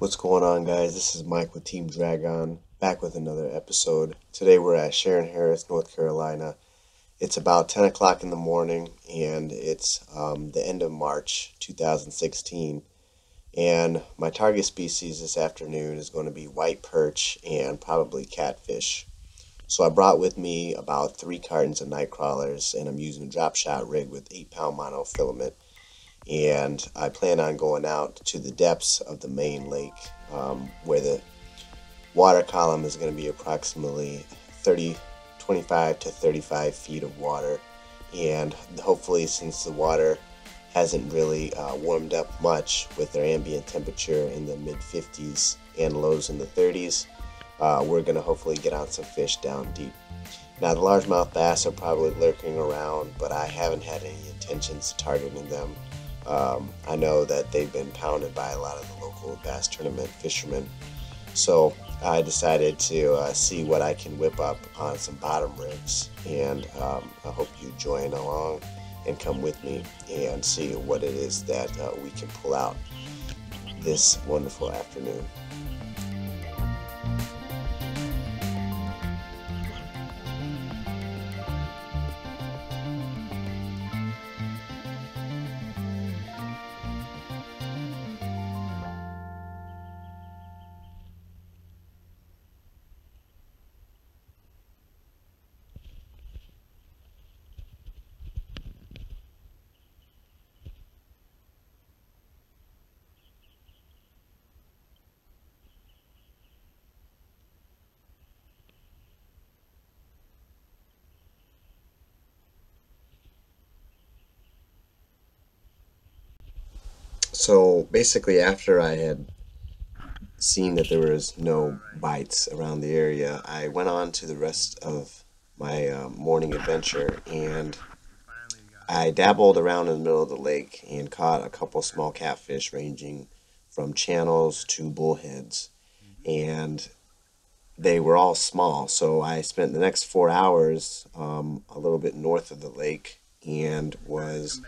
What's going on, guys? This is Mike with Team Dragon, back with another episode. Today we're at Shearon, North Carolina. It's about 10 o'clock in the morning, and it's the end of March 2016. And my target species this afternoon is going to be white perch and probably catfish. So I brought with me about 3 cartons of night crawlers, and I'm using a drop shot rig with 8-pound monofilament. And I plan on going out to the depths of the main lake, where the water column is going to be approximately 25 to 35 feet of water. And hopefully, since the water hasn't really warmed up much with their ambient temperature in the mid 50s and lows in the 30s, we're going to hopefully get on some fish down deep. Now, the largemouth bass are probably lurking around, but I haven't had any intentions of targeting them. I know that they've been pounded by a lot of the local bass tournament fishermen, so I decided to see what I can whip up on some bottom rigs, and I hope you join along and come with me and see what it is that we can pull out this wonderful afternoon. So basically, after I had seen that there was no bites around the area, I went on to the rest of my morning adventure, and I dabbled around in the middle of the lake and caught a couple small catfish ranging from channels to bullheads, and they were all small. So I spent the next 4 hours a little bit north of the lake and was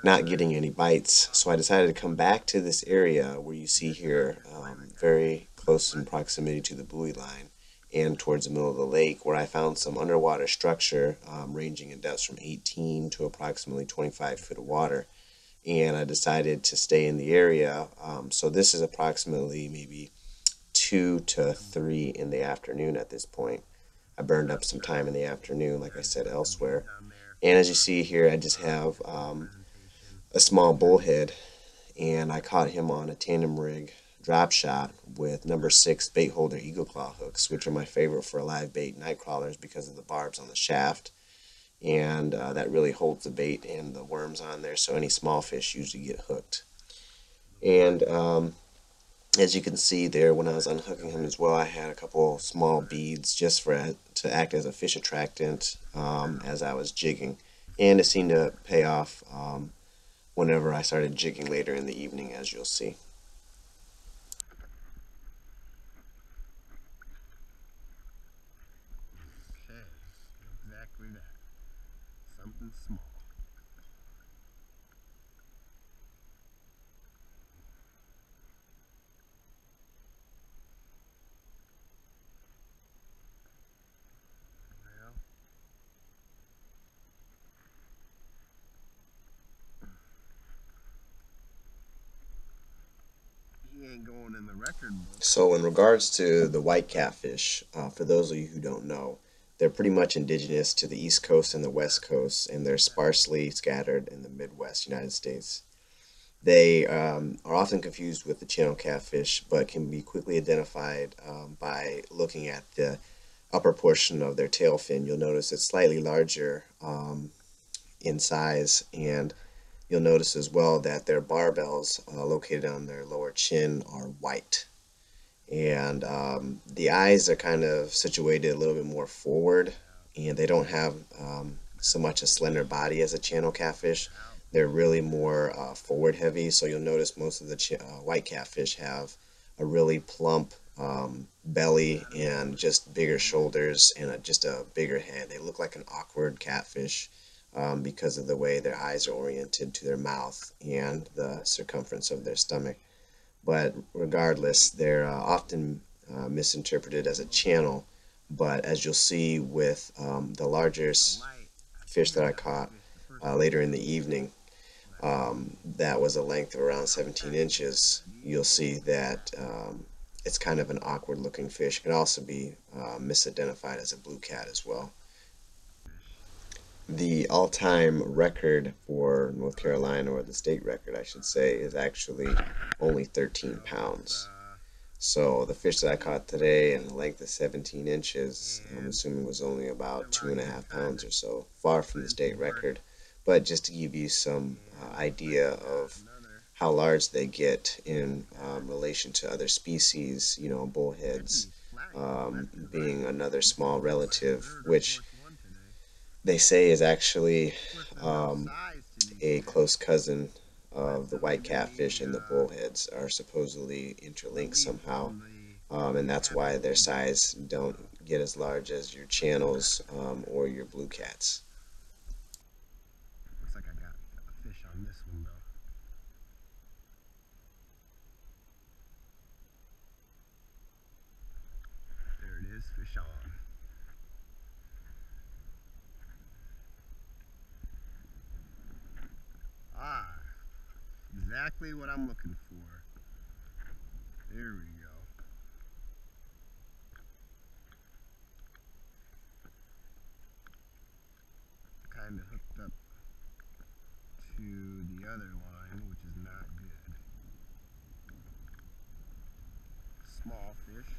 not getting any bites. So I decided to come back to this area where you see here, very close in proximity to the buoy line and towards the middle of the lake, where I found some underwater structure ranging in depths from 18 to approximately 25 feet of water. And I decided to stay in the area. So this is approximately maybe 2 to 3 in the afternoon at this point. I burned up some time in the afternoon, like I said elsewhere. And as you see here, I just have a small bullhead, and I caught him on a tandem rig drop shot with number 6 bait holder eagle claw hooks, which are my favorite for live bait night crawlers because of the barbs on the shaft, and that really holds the bait and the worms on there, so any small fish usually get hooked. And as you can see there, when I was unhooking him as well, I had a couple small beads just to act as a fish attractant as I was jigging, and it seemed to pay off whenever I started jigging later in the evening, as you'll see. Okay, exactly that. Something small. Well, he ain't going in the record book. So in regards to the white catfish, for those of you who don't know, they're pretty much indigenous to the East Coast and the West Coast, and they're sparsely scattered in the Midwest United States. They are often confused with the channel catfish, but can be quickly identified by looking at the upper portion of their tail fin. You'll notice it's slightly larger in size, and you'll notice as well that their barbels located on their lower chin are white. And the eyes are kind of situated a little bit more forward, and they don't have so much a slender body as a channel catfish. They're really more forward heavy, so you'll notice most of the white catfish have a really plump belly and just bigger shoulders and just a bigger head. They look like an awkward catfish because of the way their eyes are oriented to their mouth and the circumference of their stomach. but regardless, they're often misinterpreted as a channel. But as you'll see with the largest light, I fish that seen I that caught fish the first later in time the evening, when I saw him. that was a length of around 17 inches, But he you'll ain't see doing that that. it's kind of an awkward looking fish. It can also be misidentified as a blue cat as well. Fish. The all time record for North Carolina, or the state record, I should say, is actually only 13 So it's pounds. So the fish that I caught today in a 8, length of 17 inches, I'm and assuming was only should about allow two and you a some half time pounds to or so, far from put the in some state work. record. But just to give you some And looks like idea we got of another how large they get in cat. relation to other species, Should bullheads be flat going left and right. being another This is small my relative, third or which fourth one today. they say is actually Of course, there's no um, size to these a fish, close cousin but of the they'll white give catfish, me and the bullheads are supposedly interlinked relief somehow. from the And that's why having their to do it. size don't So get as large as your channels or your blue cats. looks like I got a fish on this one though. There it is, fish on. Ah, exactly what I'm looking for. There we go. Kind of hooked up to the other line, which is not good. Small fish.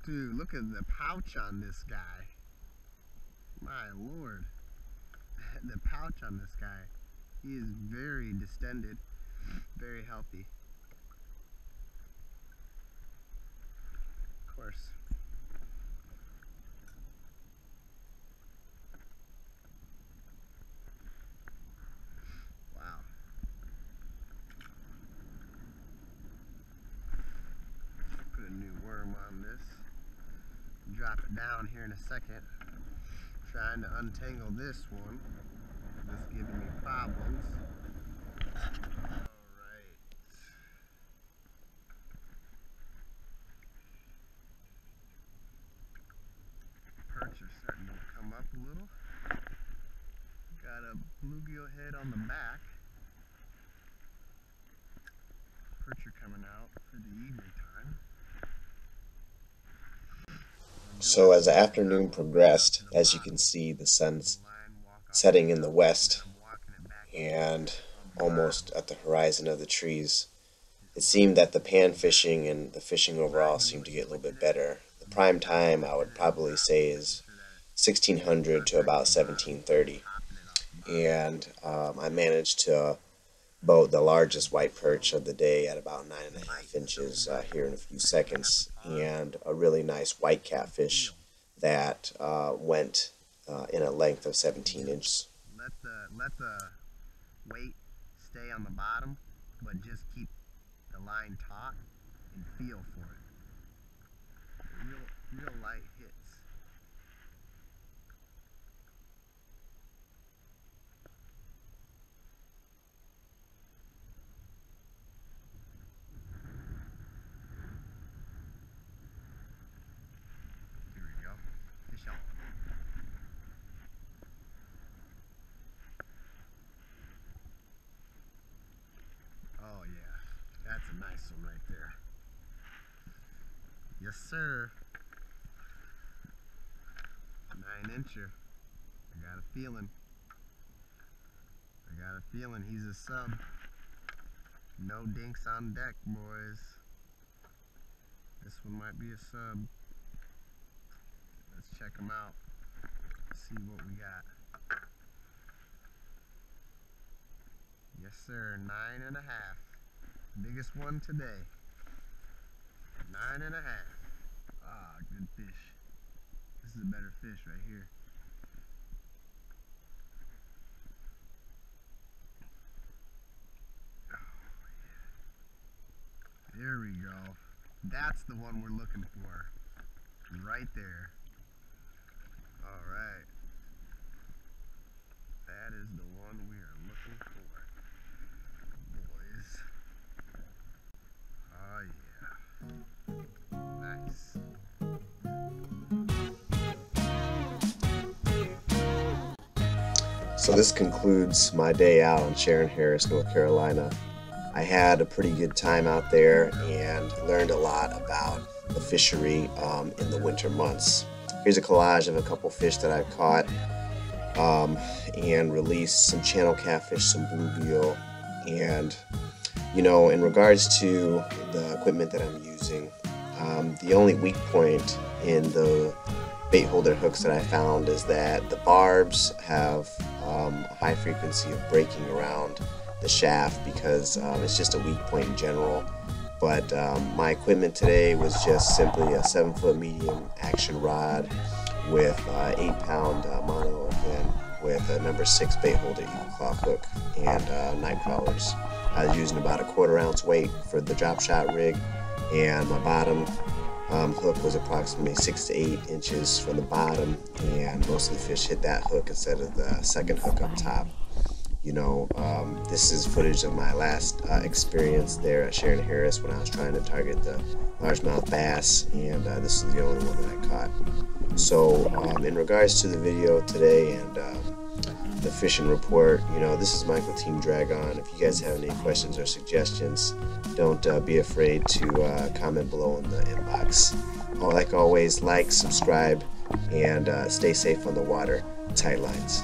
Dude, look at the pouch on this guy. My lord. The pouch on this guy. He is very distended, very healthy. Of course. Wow. Put a new worm on this. Drop it down here in a second. Trying to untangle this one. This giving me problems. Alright. Perch are starting to come up a little. Got a bluegill head on the back. Perch are coming out for the evening time. I'm So doing as the some afternoon drop over down progressed, to the as you can bottom. see, the The sun's line walk all the setting way in the up, and then west I'm walking it back and on the almost bottom. at the horizon of the trees. This It line seemed that the pan is fishing and the fishing not overall even seemed to worth get a little bit switching it. better. The I'm just prime kind of time I switching would it and probably say dropping, making is sure that it's 1600 not to about touching the bottom, 1730, popping it off the bottom. and I managed to boat the largest Because white it's perch so of the day at about nine and a half light, so inches much, here in a few I just have to seconds, pause it and a really nice white and catfish feel. that went in a length of You 17 just inches. let the weight stay on the bottom, but just keep the line taut and feel for it. Real light hits. Here we go. Fish on. Oh yeah, that's a nice one right there. Yes sir. 9 incher. I got a feeling. I got a feeling he's a sub. No dinks on deck, boys. This one might be a sub. Let's check him out. See what we got. Yes sir, 9.5. Biggest one today. 9.5. Ah, good fish. This is a better fish right here. There we go. That's the one we're looking for. right there. Alright. That is the one we are looking for, boys. Oh yeah. Nice. So this concludes my day out in Sharon Harris, North Carolina. I had a pretty good time out there and learned a lot about the fishery in the winter months. Here's a collage of a couple fish that I've caught and released: some channel catfish, some bluegill, and in regards to the equipment that I'm using, the only weak point in the bait holder hooks that I found is that the barbs have a high frequency of breaking around the shaft because it's just a weak point in general. But my equipment today was just simply a 7-foot medium action rod with 8-pound mono again, with a number 6 bait holder eagle claw hook and night crawlers. I was using about a 1/4 ounce weight for the drop shot rig, and my bottom hook was approximately 6 to 8 inches from the bottom, and most of the fish hit that hook instead of the second hook up top. This is footage of my last experience there at Shearon Harris when I was trying to target the largemouth bass, and this is the only one that I caught. So in regards to the video today and the fishing report, this is Michael Team Dragon. If you guys have any questions or suggestions, don't be afraid to comment below in the inbox. Like always, like, subscribe, and stay safe on the water. Tight lines.